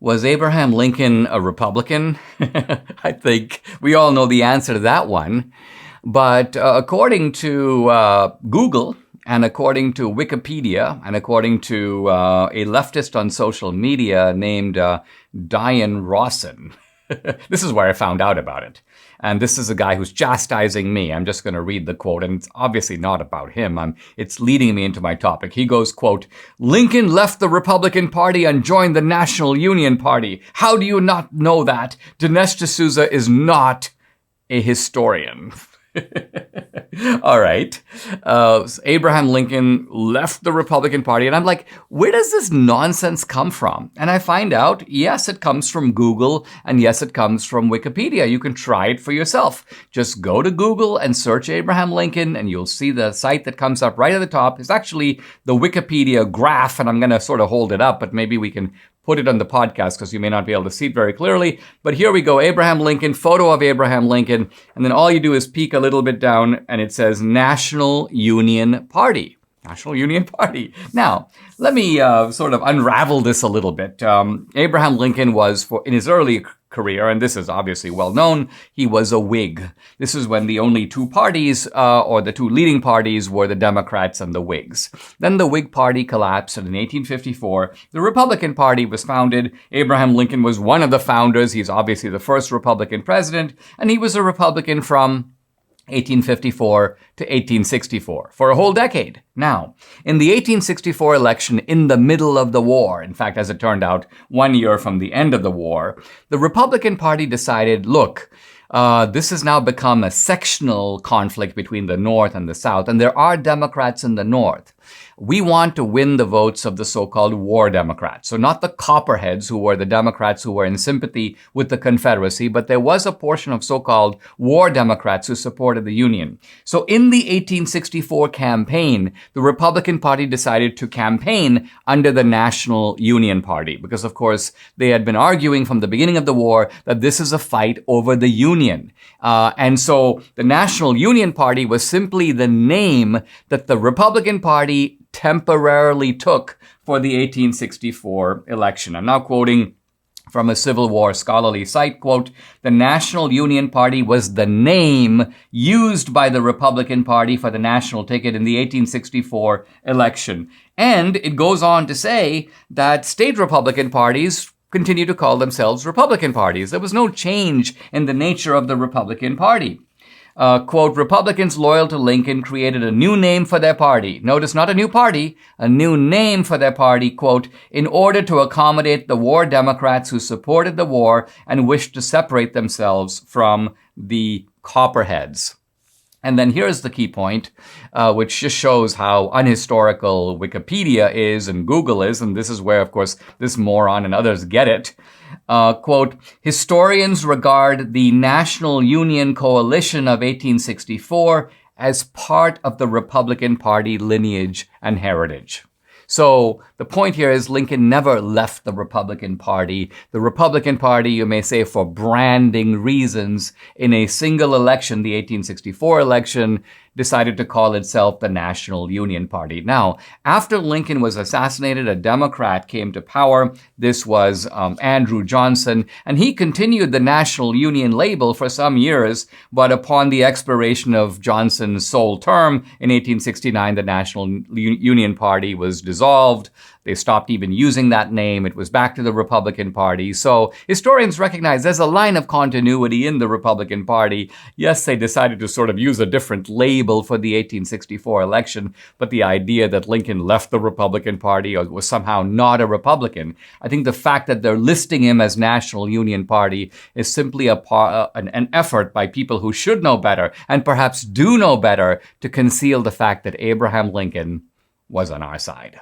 Was Abraham Lincoln a Republican? I think we all know the answer to that one. But according to Google, and according to Wikipedia, and according to a leftist on social media named Diane Rawson, this is where I found out about it. And this is a guy who's chastising me. I'm just going to read the quote, and it's obviously not about him. It's leading me into my topic. He goes, quote, "Lincoln left the Republican Party and joined the National Union Party. How do you not know that? Dinesh D'Souza is not a historian." All right. Abraham Lincoln left the Republican Party. And I'm like, where does this nonsense come from? And I find out, yes, it comes from Google. And yes, it comes from Wikipedia. You can try it for yourself. Just go to Google and search Abraham Lincoln, and you'll see the site that comes up right at the top. It's actually the Wikipedia graph, and I'm going to sort of hold it up, but maybe we can put it on the podcast because you may not be able to see it very clearly. But here we go. Abraham Lincoln, photo of Abraham Lincoln. And then all you do is peek a little bit down and it says National Union Party. National Union Party. Now, let me sort of unravel this a little bit. Abraham Lincoln was, in his early career, and this is obviously well known, he was a Whig. This is when the only two parties, or the two leading parties, were the Democrats and the Whigs. Then the Whig Party collapsed, and in 1854, the Republican Party was founded. Abraham Lincoln was one of the founders. He's obviously the first Republican president, and he was a Republican from 1854 to 1864, for a whole decade. Now, in the 1864 election, in the middle of the war, in fact, as it turned out, 1 year from the end of the war, the Republican Party decided, look, this has now become a sectional conflict between the North and the South, and there are Democrats in the North. We want to win the votes of the so-called war Democrats. So not the Copperheads, who were the Democrats who were in sympathy with the Confederacy, but there was a portion of so-called war Democrats who supported the Union. So in the 1864 campaign, the Republican Party decided to campaign under the National Union Party because, of course, they had been arguing from the beginning of the war that this is a fight over the Union. And so the National Union Party was simply the name that the Republican Party temporarily took for the 1864 election. I'm now quoting from a Civil War scholarly site, quote, "The National Union Party was the name used by the Republican Party for the national ticket in the 1864 election." And it goes on to say that state Republican parties continue to call themselves Republican parties. There was no change in the nature of the Republican Party. Quote, "Republicans loyal to Lincoln created a new name for their party." Notice, not a new party, a new name for their party, quote, "in order to accommodate the war Democrats who supported the war and wished to separate themselves from the Copperheads." And then here's the key point, which just shows how unhistorical Wikipedia is and Google is. And this is where, of course, this moron and others get it. Quote, "Historians regard the National Union Coalition of 1864 as part of the Republican Party lineage and heritage." So the point here is Lincoln never left the Republican Party. The Republican Party, you may say for branding reasons, in a single election, the 1864 election, decided to call itself the National Union Party. Now, after Lincoln was assassinated, a Democrat came to power. This was Andrew Johnson, and he continued the National Union label for some years, but upon the expiration of Johnson's sole term in 1869, the National Union Party was dissolved. They stopped even using that name. It was back to the Republican Party. So historians recognize there's a line of continuity in the Republican Party. Yes, they decided to sort of use a different label for the 1864 election, but the idea that Lincoln left the Republican Party or was somehow not a Republican, I think the fact that they're listing him as National Union Party is simply an effort by people who should know better and perhaps do know better to conceal the fact that Abraham Lincoln was on our side.